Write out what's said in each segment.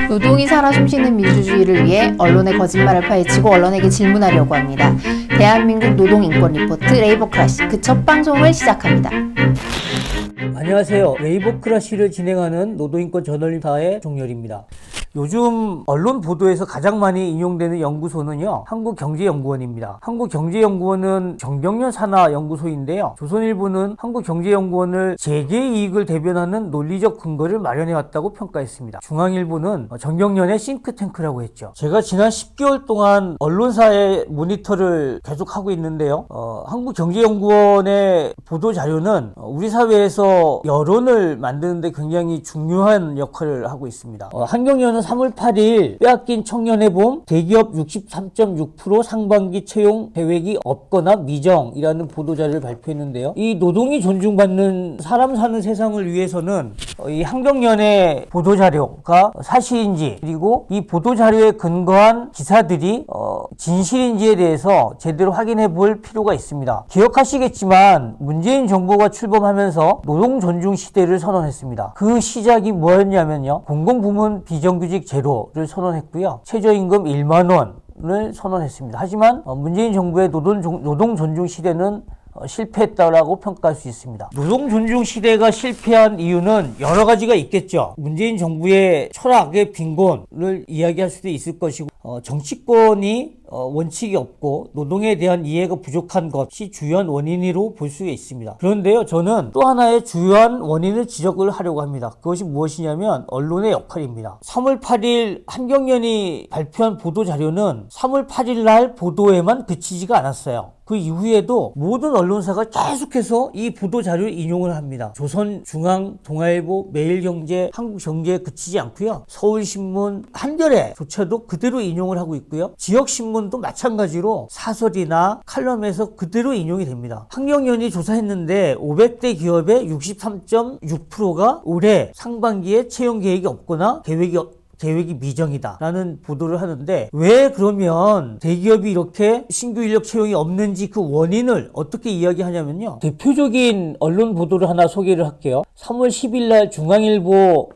노동이 살아 숨쉬는 민주주의를 위해 언론의 거짓말을 파헤치고 언론에게 질문하려고 합니다. 대한민국 노동인권 리포트 레이버크러쉬 그 첫 방송을 시작합니다. 안녕하세요. 레이버크러쉬를 진행하는 노동인권 저널리스트의 종렬입니다. 요즘 언론 보도에서 가장 많이 인용되는 연구소는요, 한국경제연구원입니다. 한국경제연구원은 정경련 산하연구소인데요, 조선일보는 한국경제연구원을 재계 이익을 대변하는 논리적 근거를 마련해왔다고 평가했습니다. 중앙일보는 정경련의 싱크탱크라고 했죠. 제가 지난 10개월 동안 언론사의 모니터를 계속하고 있는데요, 한국경제연구원의 보도자료는 우리 사회에서 여론을 만드는데 굉장히 중요한 역할을 하고 있습니다. 한경련은 3월 8일 빼앗긴 청년의 봄, 대기업 63.6% 상반기 채용 계획이 없거나 미정이라는 보도자료를 발표했는데요. 이 노동이 존중받는 사람 사는 세상을 위해서는 이 한경련의 보도자료가 사실인지, 그리고 이 보도자료에 근거한 기사들이 진실인지에 대해서 제대로 확인해 볼 필요가 있습니다. 기억하시겠지만 문재인 정부가 출범하면서 노동 존중 시대를 선언했습니다. 그 시작이 뭐였냐면요, 공공부문 비정규직 제로를 선언했고요, 최저임금 1만 원을 선언했습니다. 하지만 문재인 정부의 노동 존중 시대는 실패했다라고 평가할 수 있습니다. 노동 존중 시대가 실패한 이유는 여러 가지가 있겠죠. 문재인 정부의 철학의 빈곤을 이야기할 수도 있을 것이고, 정치권이 원칙이 없고 노동에 대한 이해가 부족한 것이 주요한 원인으로 볼 수 있습니다. 그런데요, 저는 또 하나의 주요한 원인을 지적을 하려고 합니다. 그것이 무엇이냐면 언론의 역할입니다. 3월 8일 한경련이 발표한 보도자료는 3월 8일 날 보도에만 그치지가 않았어요. 그 이후에도 모든 언론사가 계속해서 이 보도자료를 인용을 합니다. 조선중앙, 동아일보, 매일경제, 한국경제에 그치지 않고요, 서울신문, 한겨레조차도 그대로 인용을 하고 있고요, 지역신문도 마찬가지로 사설이나 칼럼에서 그대로 인용이 됩니다. 한경련이 조사했는데 500대 기업의 63.6%가 올해 상반기에 채용 계획이 없거나 계획이 미정이다 라는 보도를 하는데, 왜 그러면 대기업이 이렇게 신규 인력 채용이 없는지 그 원인을 어떻게 이야기하냐면요, 대표적인 언론 보도를 하나 소개를 할게요. 3월 10일 날 중앙일보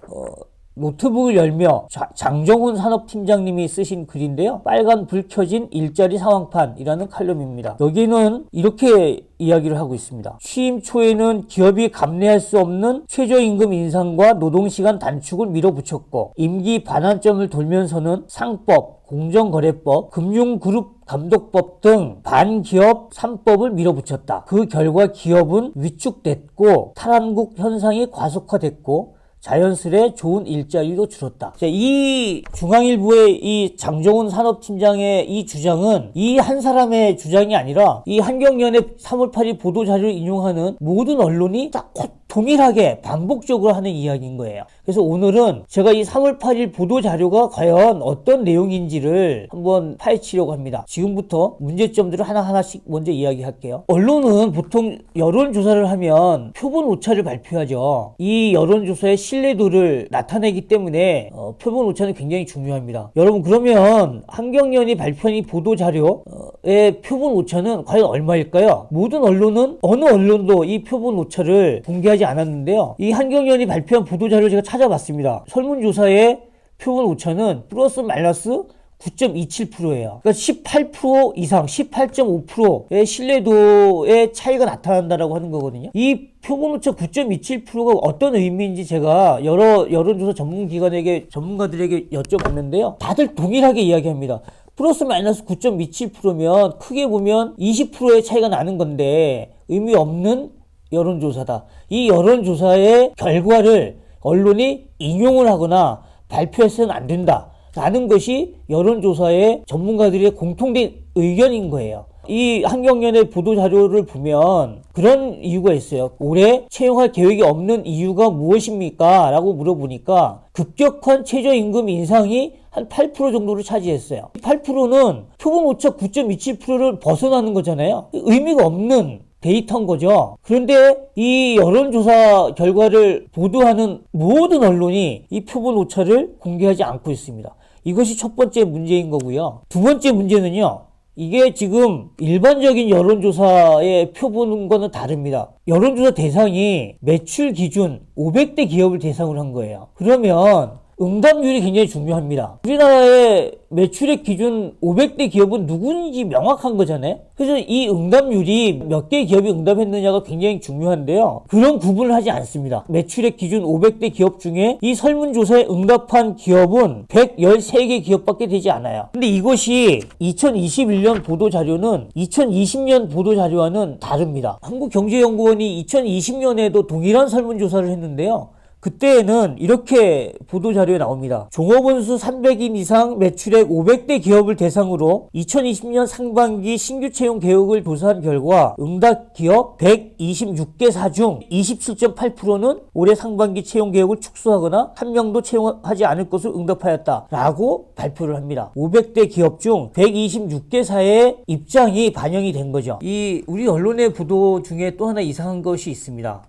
노트북을 열며 장정훈 산업팀장님이 쓰신 글인데요, 빨간 불 켜진 일자리 상황판이라는 칼럼입니다. 여기는 이렇게 이야기를 하고 있습니다. 취임 초에는 기업이 감내할 수 없는 최저임금 인상과 노동시간 단축을 밀어붙였고, 임기 반환점을 돌면서는 상법, 공정거래법, 금융그룹 감독법 등 반기업 3법을 밀어붙였다. 그 결과 기업은 위축됐고 탈한국 현상이 과속화됐고 자연스레 좋은 일자리로 줄었다. 이 중앙일보의 이 장정훈 산업팀장의 이 주장은 이 한 사람의 주장이 아니라 이 한경련의 3월 8일 보도자료를 인용하는 모든 언론이 딱 동일하게 반복적으로 하는 이야기인 거예요. 그래서 오늘은 제가 이 3월 8일 보도자료가 과연 어떤 내용인지를 한번 파헤치려고 합니다. 지금부터 문제점들을 하나하나씩 먼저 이야기할게요. 언론은 보통 여론조사를 하면 표본 오차를 발표하죠. 이 여론조사의 신뢰도를 나타내기 때문에 표본 오차는 굉장히 중요합니다. 여러분, 그러면 한경련이 발표한 이 보도자료의 표본 오차는 과연 얼마일까요? 모든 언론은, 어느 언론도 이 표본 오차를 공개하지 않았는데요, 이 한경련이 발표한 보도자료를 제가 찾아봤습니다. 설문조사의 표본 오차는 플러스 마이너스 9.27%예요. 그러니까 18% 이상, 18.5%의 신뢰도의 차이가 나타난다라고 하는 거거든요. 이 표본오차 9.27%가 어떤 의미인지 제가 여러 여론조사 전문가들에게 여쭤봤는데요, 다들 동일하게 이야기합니다. 플러스 마이너스 9.27%면 크게 보면 20%의 차이가 나는 건데 의미 없는 여론조사다. 이 여론조사의 결과를 언론이 인용을 하거나 발표해서는 안 된다 라는 것이 여론조사의 전문가들의 공통된 의견인 거예요. 이 한경련의 보도자료를 보면 그런 이유가 있어요. 올해 채용할 계획이 없는 이유가 무엇입니까? 라고 물어보니까 급격한 최저임금 인상이 한 8% 정도를 차지했어요. 8%는 표본오차 9.27%를 벗어나는 거잖아요. 의미가 없는 데이터인 거죠. 그런데 이 여론조사 결과를 보도하는 모든 언론이 이 표본 오차를 공개하지 않고 있습니다. 이것이 첫 번째 문제인 거고요. 두 번째 문제는요, 이게 지금 일반적인 여론조사의 표본과는 다릅니다. 여론조사 대상이 매출 기준 500대 기업을 대상으로 한 거예요. 그러면 응답률이 굉장히 중요합니다. 우리나라의 매출액 기준 500대 기업은 누구인지 명확한 거잖아요. 그래서 이 응답률이 몇 개 기업이 응답했느냐가 굉장히 중요한데요. 그런 구분을 하지 않습니다. 매출액 기준 500대 기업 중에 이 설문조사에 응답한 기업은 113개 기업밖에 되지 않아요. 근데 이것이 2021년 보도자료는 2020년 보도자료와는 다릅니다. 한국경제연구원이 2020년에도 동일한 설문조사를 했는데요. 그때는 이렇게 보도자료에 나옵니다. 종업원수 300인 이상 매출액 500대 기업을 대상으로 2020년 상반기 신규 채용 계획을 조사한 결과 응답 기업 126개사 중 27.8%는 올해 상반기 채용 계획을 축소하거나 한 명도 채용하지 않을 것을 응답하였다라고 발표를 합니다. 500대 기업 중 126개사의 입장이 반영이 된 거죠. 이 우리 언론의 보도 중에 또 하나 이상한 것이 있습니다.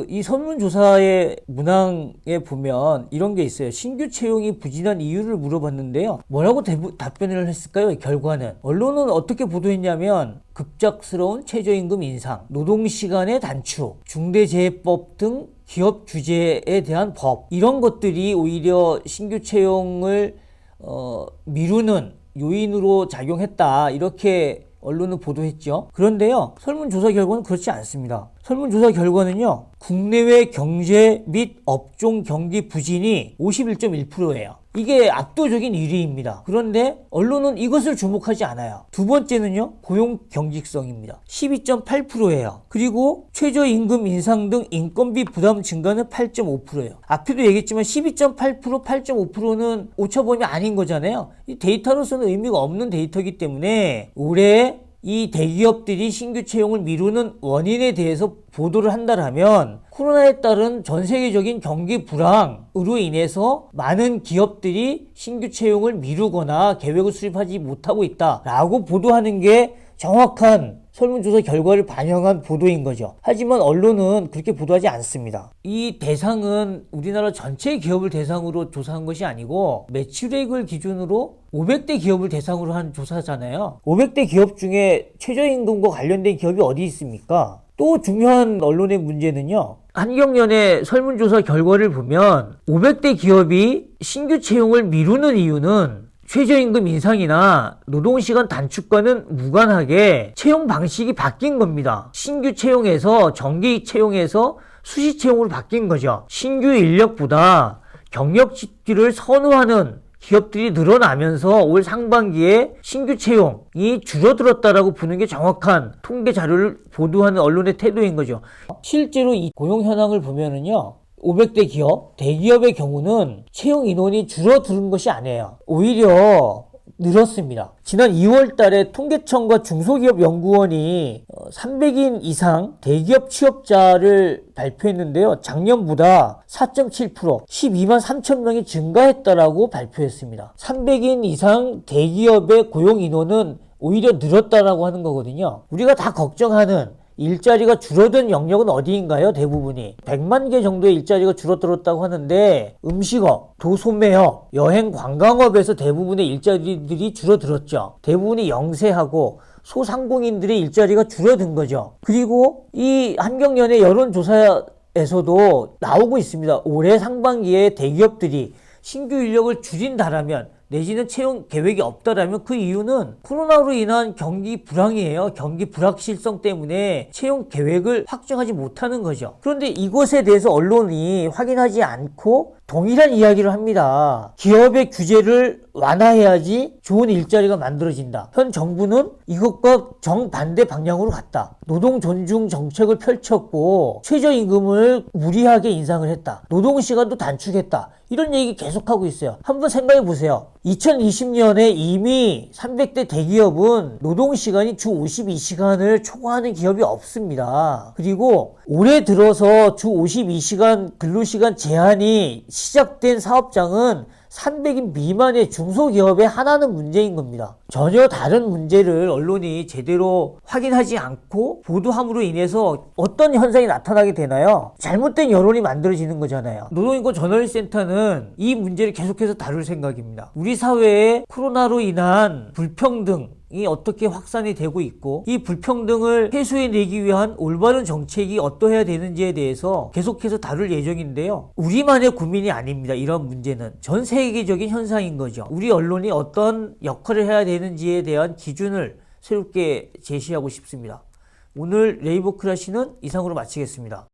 이 설문조사의 문항 에 보면 이런 게 있어요. 신규 채용이 부진한 이유를 물어봤는데요. 뭐라고 답변을 했을까요? 결과는 언론은 어떻게 보도했냐면 급작스러운 최저임금 인상, 노동시간의 단축, 중대재해법 등 기업 규제에 대한 법 이런 것들이 오히려 신규 채용을 미루는 요인으로 작용했다 이렇게 언론은 보도했죠. 그런데요, 설문조사 결과는 그렇지 않습니다. 설문조사 결과는요, 국내외 경제 및 업종 경기 부진이 51.1%예요. 이게 압도적인 1위입니다. 그런데 언론은 이것을 주목하지 않아요. 두 번째는요, 고용 경직성입니다. 12.8%예요. 그리고 최저임금 인상 등 인건비 부담 증가는 8.5%예요. 앞에도 얘기했지만 12.8%, 8.5%는 오차범위 아닌 거잖아요. 이 데이터로서는 의미가 없는 데이터이기 때문에 올해 이 대기업들이 신규 채용을 미루는 원인에 대해서 보도를 한다면 코로나에 따른 전 세계적인 경기 불황으로 인해서 많은 기업들이 신규 채용을 미루거나 계획을 수립하지 못하고 있다라고 보도하는 게 정확한 설문조사 결과를 반영한 보도인 거죠. 하지만 언론은 그렇게 보도하지 않습니다. 이 대상은 우리나라 전체 기업을 대상으로 조사한 것이 아니고 매출액을 기준으로 500대 기업을 대상으로 한 조사잖아요. 500대 기업 중에 최저임금과 관련된 기업이 어디 있습니까? 또 중요한 언론의 문제는요. 한경련의 설문조사 결과를 보면 500대 기업이 신규 채용을 미루는 이유는 최저임금 인상이나 노동시간 단축과는 무관하게 채용 방식이 바뀐 겁니다. 신규 채용에서 정기 채용에서 수시 채용으로 바뀐 거죠. 신규 인력보다 경력 집기를 선호하는 기업들이 늘어나면서 올 상반기에 신규 채용이 줄어들었다라고 보는 게 정확한 통계 자료를 보도하는 언론의 태도인 거죠. 실제로 이 고용 현황을 보면은요. 500대 기업, 대기업의 경우는 채용 인원이 줄어드는 것이 아니에요. 오히려 늘었습니다. 지난 2월 달에 통계청과 중소기업연구원이 300인 이상 대기업 취업자를 발표했는데요. 작년보다 4.7%, 12만 3천 명이 증가했다라고 발표했습니다. 300인 이상 대기업의 고용 인원은 오히려 늘었다라고 하는 거거든요. 우리가 다 걱정하는 일자리가 줄어든 영역은 어디인가요? 대부분이 100만 개 정도의 일자리가 줄어들었다고 하는데 음식업, 도소매업, 여행 관광업에서 대부분의 일자리들이 줄어들었죠. 대부분이 영세하고 소상공인들의 일자리가 줄어든 거죠. 그리고 이 한경련의 여론조사에서도 나오고 있습니다. 올해 상반기에 대기업들이 신규 인력을 줄인다라면 내지는 채용 계획이 없다라면 그 이유는 코로나로 인한 경기 불황이에요. 경기 불확실성 때문에 채용 계획을 확정하지 못하는 거죠. 그런데 이것에 대해서 언론이 확인하지 않고 동일한 이야기를 합니다. 기업의 규제를 완화해야지 좋은 일자리가 만들어진다. 현 정부는 이것과 정반대 방향으로 갔다. 노동 존중 정책을 펼쳤고 최저임금을 무리하게 인상을 했다. 노동시간도 단축했다. 이런 얘기 계속하고 있어요. 한번 생각해 보세요. 2020년에 이미 300대 대기업은 노동시간이 주 52시간을 초과하는 기업이 없습니다. 그리고 올해 들어서 주 52시간 근로시간 제한이 시작된 사업장은 300인 미만의 중소기업에 하나는 문제인 겁니다. 전혀 다른 문제를 언론이 제대로 확인하지 않고 보도함으로 인해서 어떤 현상이 나타나게 되나요? 잘못된 여론이 만들어지는 거잖아요. 노동인권 저널리센터는 이 문제를 계속해서 다룰 생각입니다. 우리 사회에 코로나로 인한 불평등 불평등이 어떻게 확산이 되고 있고 이 불평등을 해소해내기 위한 올바른 정책이 어떠해야 되는지에 대해서 계속해서 다룰 예정인데요. 우리만의 고민이 아닙니다. 이런 문제는 전 세계적인 현상인 거죠. 우리 언론이 어떤 역할을 해야 되는지에 대한 기준을 새롭게 제시하고 싶습니다. 오늘 레이버크라시는 이상으로 마치겠습니다.